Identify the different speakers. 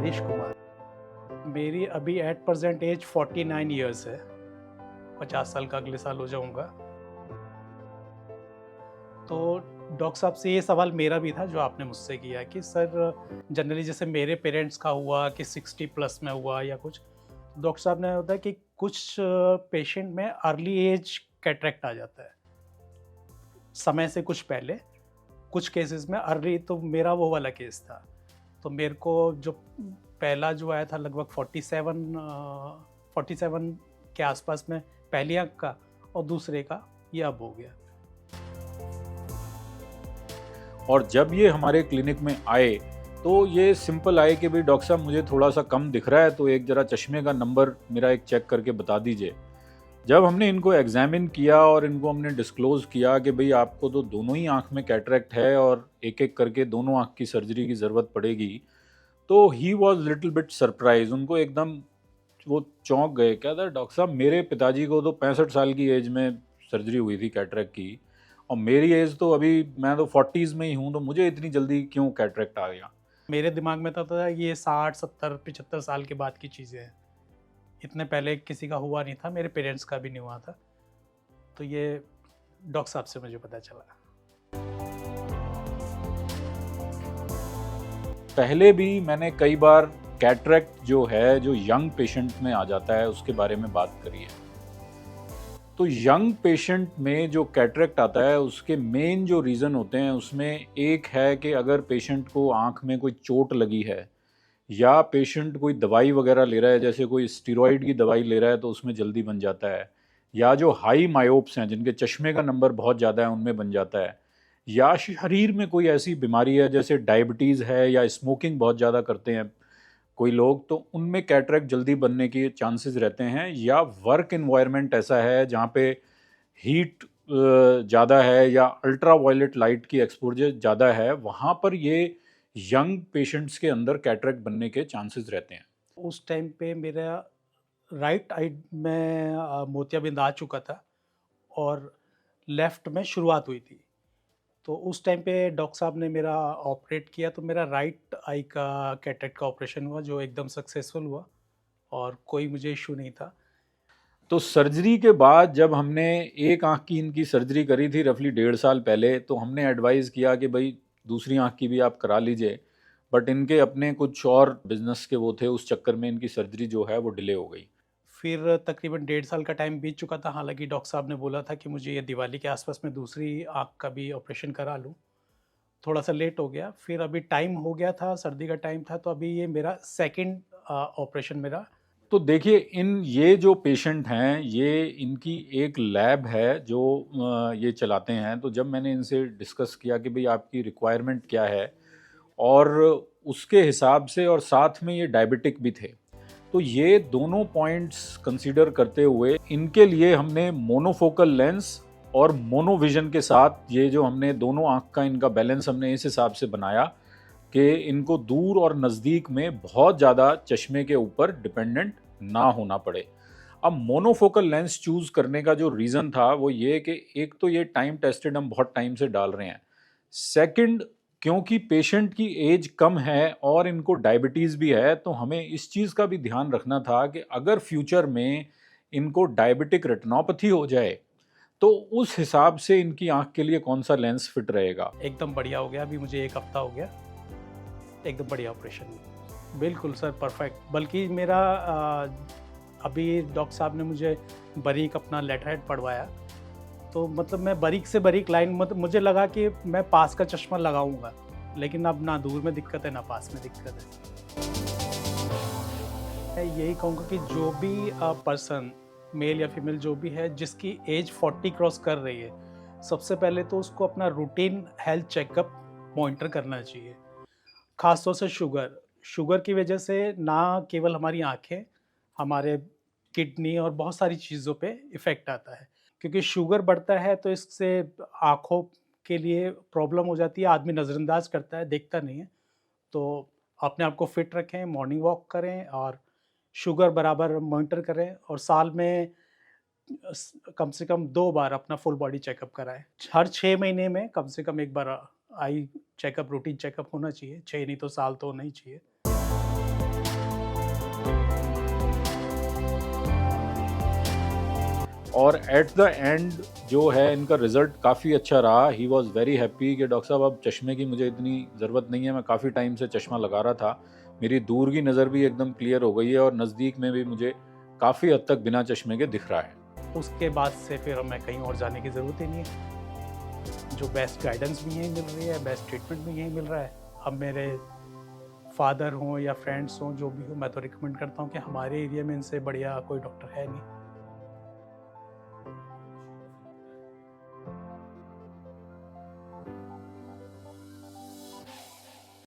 Speaker 1: हरीश कुमार। मेरी अभी at present as 49 years है। 50 साल का अगले साल हो जाऊंगा। तो डॉक्टर साहब से ये सवाल मेरा भी था जो आपने मुझसे किया कि सर जनरली जैसे मेरे पेरेंट्स का हुआ कि 60 प्लस में हुआ या कुछ, डॉक्टर साहब ने होता है कि कुछ पेशेंट में अर्ली एज कैटरेक्ट आ जाता है, समय से कुछ पहले। कुछ केसेस में अर्ली, तो मेरा वो वाला केस था। तो मेरे को जो पहला जो आया था लगभग 47 के आसपास में पहली आंख का, और दूसरे का ये अब हो गया।
Speaker 2: और जब ये हमारे क्लिनिक में आए तो ये सिंपल आए कि भाई डॉक्टर साहब मुझे थोड़ा सा कम दिख रहा है, तो एक ज़रा चश्मे का नंबर मेरा एक चेक करके बता दीजिए। जब हमने इनको एग्जामिन किया और इनको हमने डिस्क्लोज़ किया कि भाई आपको तो दोनों ही आंख में कैटरेक्ट है और एक एक करके दोनों आंख की सर्जरी की ज़रूरत पड़ेगी, तो he was little bit surprise. उनको एकदम वो चौंक गए। क्या था डॉक्टर साहब, मेरे पिताजी को तो 65 साल की एज में सर्जरी हुई थी कैटरेक्ट की, और मेरी एज तो अभी, मैं तो 40s में ही हूँ, तो मुझे इतनी जल्दी क्यों कैटरेक्ट आ गया।
Speaker 1: मेरे दिमाग में था ये 60 70 75 साल के बाद की चीज़ें हैं। इतने पहले किसी का हुआ नहीं था, मेरे पेरेंट्स का भी नहीं हुआ था। तो ये डॉक्टर साहब से मुझे पता चला।
Speaker 2: पहले भी मैंने कई बार कैटरेक्ट जो है, जो यंग पेशेंट में आ जाता है, उसके बारे में बात करी है। तो यंग पेशेंट में जो कैटरेक्ट आता है उसके मेन जो रीज़न होते हैं, उसमें एक है कि अगर पेशेंट को आँख में कोई चोट लगी है, या पेशेंट कोई दवाई वगैरह ले रहा है, जैसे कोई स्टीरॉयड की दवाई ले रहा है तो उसमें जल्दी बन जाता है, या जो हाई मायोप्स हैं जिनके चश्मे का नंबर बहुत ज़्यादा है उनमें बन जाता है, या शरीर में कोई ऐसी बीमारी है जैसे डायबिटीज़ है, या स्मोकिंग बहुत ज़्यादा करते हैं कोई लोग, तो उनमें कैटरेक्ट जल्दी बनने के चांसेस रहते हैं। या वर्क इन्वायरमेंट ऐसा है जहाँ पे हीट ज़्यादा है या अल्ट्रा वायलेट लाइट की एक्सपोजर ज़्यादा है, वहाँ पर ये यंग पेशेंट्स के अंदर कैटरेक्ट बनने के चांसेस रहते हैं।
Speaker 1: उस टाइम पे मेरा राइट आई में मोतियाबिंद आ चुका था और लेफ्ट में शुरुआत हुई थी। तो उस टाइम पे डॉक्टर साहब ने मेरा ऑपरेट किया, तो मेरा राइट आई का कैटरेक्ट का ऑपरेशन हुआ जो एकदम सक्सेसफुल हुआ और कोई मुझे इशू नहीं था।
Speaker 2: तो सर्जरी के बाद जब हमने एक आंख की इनकी सर्जरी करी थी रफली 1.5 साल पहले, तो हमने एडवाइज़ किया कि भाई दूसरी आंख की भी आप करा लीजिए, बट इनके अपने कुछ और बिजनेस के वो थे, उस चक्कर में इनकी सर्जरी जो है वो डिले हो गई।
Speaker 1: फिर तकरीबन 1.5 साल का टाइम बीत चुका था। हालांकि डॉक्टर साहब ने बोला था कि मुझे ये दिवाली के आसपास में दूसरी आंख का भी ऑपरेशन करा लूँ। थोड़ा सा लेट हो गया। फिर अभी टाइम हो गया था, सर्दी का टाइम था, तो अभी ये मेरा सेकंड ऑपरेशन मेरा।
Speaker 2: तो देखिए, ये जो पेशेंट हैं, ये इनकी एक लैब है जो ये चलाते हैं। तो जब मैंने इनसे डिस्कस किया कि भाई आपकी रिक्वायरमेंट क्या है, और उसके हिसाब से, और साथ में ये डायबिटिक भी थे, तो ये दोनों पॉइंट्स कंसीडर करते हुए इनके लिए हमने मोनोफोकल लेंस और मोनोविजन के साथ ये जो हमने दोनों आँख का इनका बैलेंस हमने इस हिसाब से बनाया कि इनको दूर और नज़दीक में बहुत ज़्यादा चश्मे के ऊपर डिपेंडेंट ना होना पड़े। अब मोनोफोकल लेंस चूज़ करने का जो रीज़न था वो ये कि एक तो ये टाइम टेस्टेड, हम बहुत टाइम से डाल रहे हैं। सेकंड, क्योंकि पेशेंट की एज कम है और इनको डायबिटीज़ भी है, तो हमें इस चीज़ का भी ध्यान रखना था कि अगर फ्यूचर में इनको डायबिटिक रेटिनोपैथी हो जाए तो उस हिसाब से इनकी आँख के लिए कौन सा लेंस फिट रहेगा।
Speaker 1: एकदम बढ़िया हो गया। अभी मुझे 1 हफ्ता हो गया। एकदम बढ़िया ऑपरेशन। बिल्कुल सर, परफेक्ट। बल्कि मेरा अभी डॉक्टर साहब ने मुझे बारीक अपना लेटर हेड पढ़वाया, तो मतलब मैं बारीक से बारीक लाइन, मतलब मुझे लगा कि मैं पास का चश्मा लगाऊंगा, लेकिन अब ना दूर में दिक्कत है ना पास में दिक्कत है। मैं यही कहूँगा कि जो भी पर्सन, मेल या फीमेल जो भी है, जिसकी एज 40 क्रॉस कर रही है, सबसे पहले तो उसको अपना रूटीन हेल्थ चेकअप मॉनिटर करना चाहिए। खासतौर से शुगर की वजह से ना केवल हमारी आंखें, हमारे किडनी और बहुत सारी चीज़ों पे इफ़ेक्ट आता है। क्योंकि शुगर बढ़ता है तो इससे आँखों के लिए प्रॉब्लम हो जाती है। आदमी नज़रअंदाज करता है, देखता नहीं है। तो अपने आप को फिट रखें, मॉर्निंग वॉक करें और शुगर बराबर मॉनिटर करें, और साल में कम से कम 2 बार अपना फुल बॉडी चेकअप कराएं। हर 6 महीने में कम से कम 1 बार आई चेकअप, रूटीन चेकअप होना चाहिए। 6 नहीं तो साल तो होना ही चाहिए।
Speaker 2: और एट द एंड जो है इनका रिज़ल्ट काफ़ी अच्छा रहा। ही वॉज़ वेरी हैप्पी कि डॉक्टर साहब अब चश्मे की मुझे इतनी ज़रूरत नहीं है, मैं काफ़ी टाइम से चश्मा लगा रहा था, मेरी दूर की नज़र भी एकदम क्लियर हो गई है और नज़दीक में भी मुझे काफ़ी हद तक बिना चश्मे के दिख रहा है।
Speaker 1: उसके बाद से फिर हमें कहीं और जाने की ज़रूरत ही नहीं है। जो बेस्ट गाइडेंस भी यहीं मिल रही है, बेस्ट ट्रीटमेंट भी यहीं मिल रहा है। अब मेरे फादर हों या फ्रेंड्स हों, जो भी हो, मैं तो रिकमेंड करता हूँ कि हमारे एरिया में इनसे बढ़िया कोई डॉक्टर है नहीं।